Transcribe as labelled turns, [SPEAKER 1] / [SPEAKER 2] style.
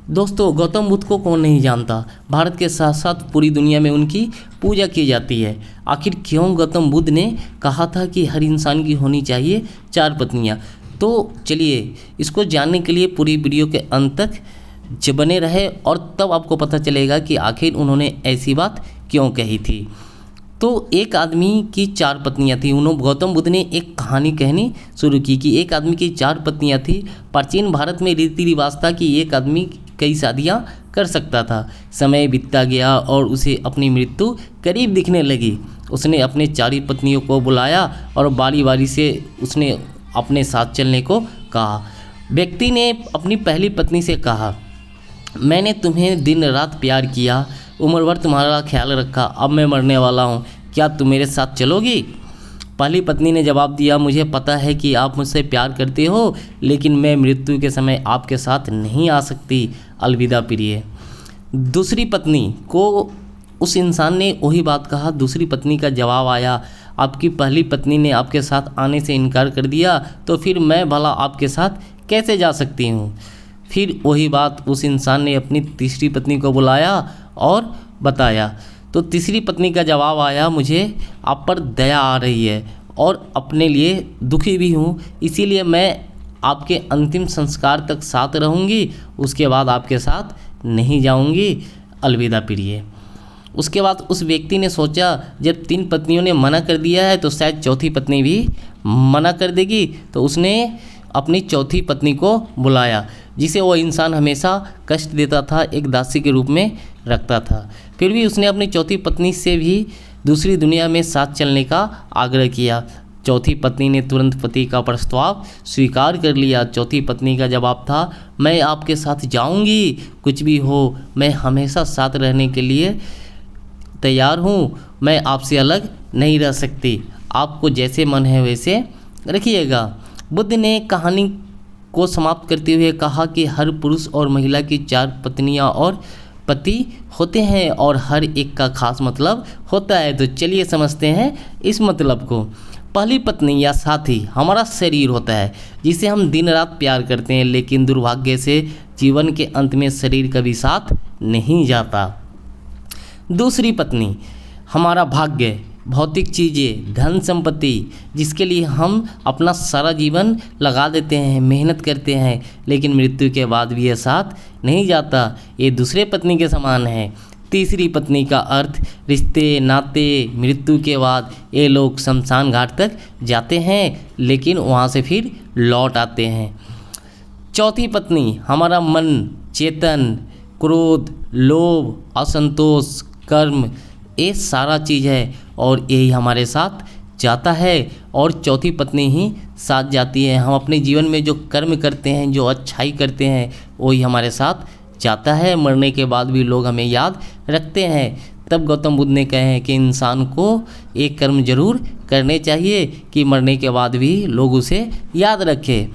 [SPEAKER 1] दोस्तों, गौतम बुद्ध को कौन नहीं जानता। भारत के साथ साथ पूरी दुनिया में उनकी पूजा की जाती है। आखिर क्यों गौतम बुद्ध ने कहा था कि हर इंसान की होनी चाहिए 4 पत्नियां। तो चलिए इसको जानने के लिए पूरी वीडियो के अंत तक बने रहे और तब आपको पता चलेगा कि आखिर उन्होंने ऐसी बात क्यों कही थी। तो एक आदमी की 4 पत्नियां थी। गौतम बुद्ध ने एक कहानी कहनी शुरू की कि एक आदमी की 4 पत्नियां थी। प्राचीन भारत में रीति रिवाज था कि एक आदमी कई शादियां कर सकता था। समय बीतता गया और उसे अपनी मृत्यु करीब दिखने लगी। उसने अपने 4 पत्नियों को बुलाया और बारी बारी से उसने अपने साथ चलने को कहा। व्यक्ति ने अपनी पहली पत्नी से कहा, मैंने तुम्हें दिन रात प्यार किया, उम्र भर तुम्हारा ख्याल रखा, अब मैं मरने वाला हूँ, क्या तुम मेरे साथ चलोगी? पहली पत्नी ने जवाब दिया, मुझे पता है कि आप मुझसे प्यार करते हो, लेकिन मैं मृत्यु के समय आपके साथ नहीं आ सकती, अलविदा प्रिय। दूसरी पत्नी को उस इंसान ने वही बात कहा। दूसरी पत्नी का जवाब आया, आपकी पहली पत्नी ने आपके साथ आने से इनकार कर दिया, तो फिर मैं भला आपके साथ कैसे जा सकती हूँ? फिर वही बात उस इंसान ने अपनी तीसरी पत्नी को बुलाया और बताया। तो तीसरी पत्नी का जवाब आया, मुझे आप पर दया आ रही है और अपने लिए दुखी भी हूँ, इसीलिए मैं आपके अंतिम संस्कार तक साथ रहूँगी, उसके बाद आपके साथ नहीं जाऊँगी, अलविदा प्रिय। उसके बाद उस व्यक्ति ने सोचा, जब 3 पत्नियों ने मना कर दिया है तो शायद चौथी पत्नी भी मना कर देगी। तो उसने अपनी चौथी पत्नी को बुलाया, जिसे वो इंसान हमेशा कष्ट देता था, एक दासी के रूप में रखता था। फिर भी उसने अपनी चौथी पत्नी से भी दूसरी दुनिया में साथ चलने का आग्रह किया। चौथी पत्नी ने तुरंत पति का प्रस्ताव स्वीकार कर लिया। चौथी पत्नी का जवाब था, मैं आपके साथ जाऊंगी, कुछ भी हो, मैं हमेशा साथ रहने के लिए तैयार हूँ, मैं आपसे अलग नहीं रह सकती, आपको जैसे मन है वैसे रखिएगा। बुद्ध ने कहानी को समाप्त करते हुए कहा कि हर पुरुष और महिला की 4 पत्नियां और पति होते हैं और हर एक का खास मतलब होता है। तो चलिए समझते हैं इस मतलब को। पहली पत्नी या साथी हमारा शरीर होता है, जिसे हम दिन रात प्यार करते हैं, लेकिन दुर्भाग्य से जीवन के अंत में शरीर कभी साथ नहीं जाता। दूसरी पत्नी हमारा भाग्य, भौतिक चीज़ें, धन संपत्ति, जिसके लिए हम अपना सारा जीवन लगा देते हैं, मेहनत करते हैं, लेकिन मृत्यु के बाद भी यह साथ नहीं जाता। ये दूसरे पत्नी के समान है। तीसरी पत्नी का अर्थ रिश्ते, नाते, मृत्यु के बाद ये लोग शमशान घाट तक जाते हैं, लेकिन वहाँ से फिर लौट आते हैं। चौथी पत्नी हमारा मन, चेतन, क्रोध, लोभ, असंतोष, कर्म, ये सारा चीज़ है और यही हमारे साथ जाता है और चौथी पत्नी ही साथ जाती है। हम अपने जीवन में जो कर्म करते हैं, जो अच्छाई करते हैं, वही हमारे साथ जाता है। मरने के बाद भी लोग हमें याद रखते हैं। तब गौतम बुद्ध ने कहे हैं कि इंसान को एक कर्म जरूर करने चाहिए कि मरने के बाद भी लोग उसे याद रखें।